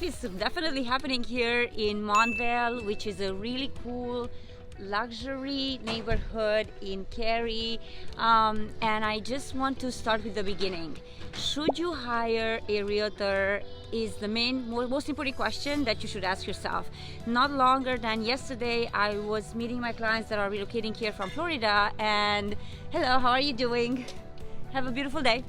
is definitely happening here in Montvale, which is a really cool luxury neighborhood in Cary. And I just want to start with the beginning. Should you hire a realtor is the most important question that you should ask yourself. Not longer than yesterday, I was meeting my clients that are relocating here from Florida, and hello, how are you doing? Have a beautiful day.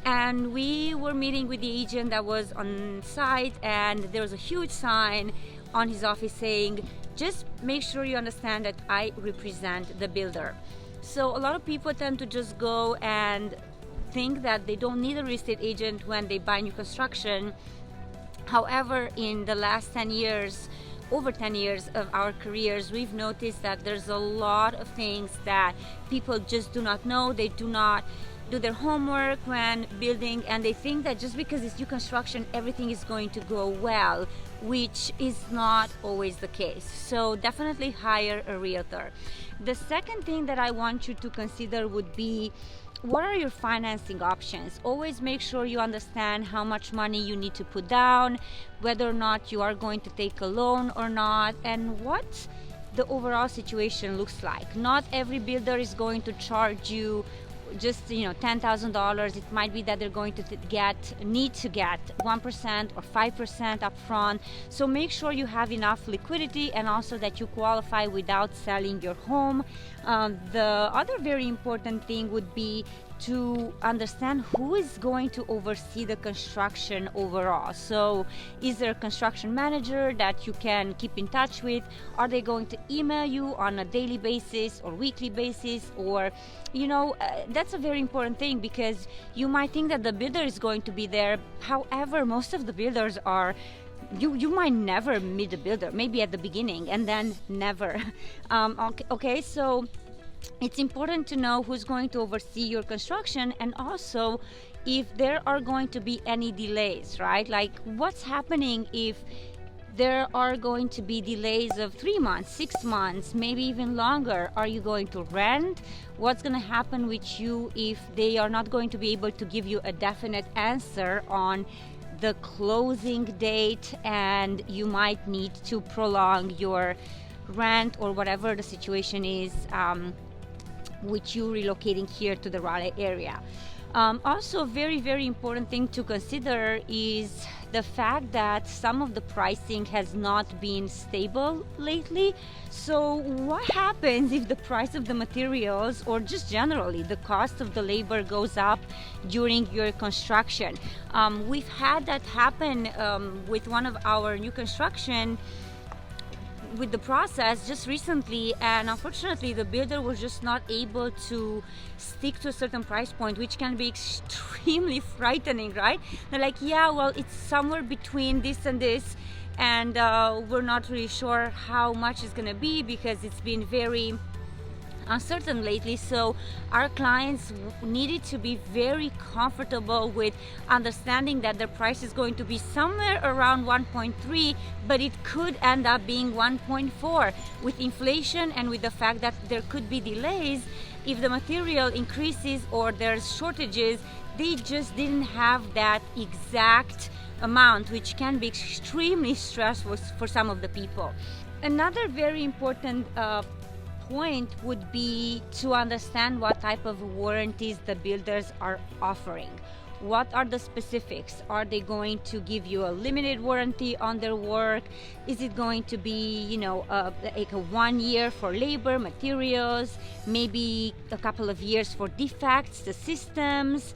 And we were meeting with the agent that was on site, and there was a huge sign on his office saying, just make sure you understand that I represent the builder. So a lot of people tend to just go and think that they don't need a real estate agent when they buy new construction. However, in the last 10 years, over 10 years of our careers, we've noticed that there's a lot of things that people just do not know. They do not do their homework when building, and they think that just because it's new construction, everything is going to go well, which is not always the case. So definitely hire a realtor. The second thing that I want you to consider would be, what are your financing options? Always make sure you understand how much money you need to put down, whether or not you are going to take a loan or not, and what the overall situation looks like. Not every builder is going to charge you just $10,000. It might be that they're going to need to get 1% or 5% up front. So make sure you have enough liquidity, and also that you qualify without selling your home. The other very important thing would be to understand who is going to oversee the construction overall. So is there a construction manager that you can keep in touch with? Are they going to email you on a daily basis or weekly basis? Or that's a very important thing, because you might think that the builder is going to be there. However, most of the builders are, you might never meet the builder, maybe at the beginning and then never. Okay, so it's important to know who's going to oversee your construction, and also if there are going to be any delays, right? Like, what's happening if there are going to be delays of 3 months, 6 months, maybe even longer? Are you going to rent? What's going to happen with you if they are not going to be able to give you a definite answer on the closing date, and you might need to prolong your rent or whatever the situation is with you relocating here to the Raleigh area. Also, very, very important thing to consider is the fact that some of the pricing has not been stable lately. So what happens if the price of the materials, or just generally the cost of the labor, goes up during your construction? We've had that happen with one of our new construction with the process just recently, and unfortunately the builder was just not able to stick to a certain price point, which can be extremely frightening, right? They're like, yeah, well, it's somewhere between this and this, and we're not really sure how much it's gonna be, because it's been very uncertain lately. So our clients needed to be very comfortable with understanding that their price is going to be somewhere around 1.3, but it could end up being 1.4 with inflation, and with the fact that there could be delays. If the material increases or there's shortages, they just didn't have that exact amount, which can be extremely stressful for some of the people. Another very important point would be to understand what type of warranties the builders are offering. What are the specifics? Are they going to give you a limited warranty on their work? Is it going to be, like a 1 year for labor, materials, maybe a couple of years for defects, the systems,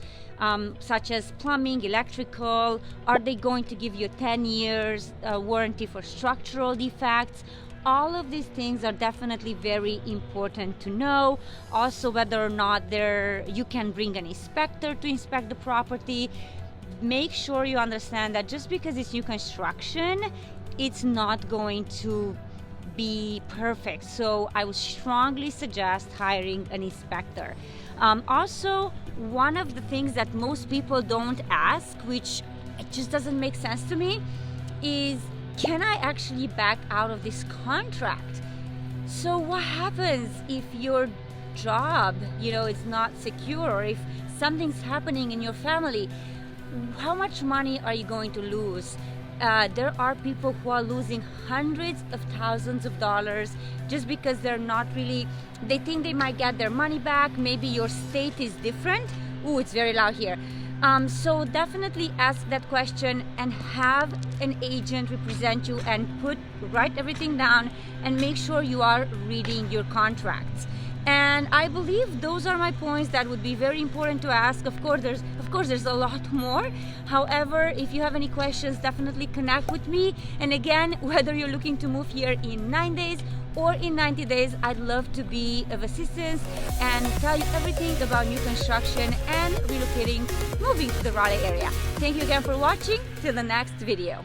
such as plumbing, electrical? Are they going to give you 10 years warranty for structural defects? All of these things are definitely very important to know. Also, whether or not you can bring an inspector to inspect the property. Make sure you understand that just because it's new construction, it's not going to be perfect. So I would strongly suggest hiring an inspector. Also, one of the things that most people don't ask, which it just doesn't make sense to me, is, can I actually back out of this contract? So what happens if your job, is not secure, or if something's happening in your family? How much money are you going to lose? there are people who are losing hundreds of thousands of dollars just because they're not really, they think they might get their money back. Maybe your state is different. Ooh, it's very loud here. So definitely ask that question and have an agent represent you and write everything down and make sure you are reading your contracts. And I believe those are my points that would be very important to ask. Of course, there's a lot more. However, if you have any questions, definitely connect with me. And again, whether you're looking to move here in 9 days or in 90 days, I'd love to be of assistance and tell you everything about new construction and relocating, moving to the Raleigh area. Thank you again for watching. Till the next video.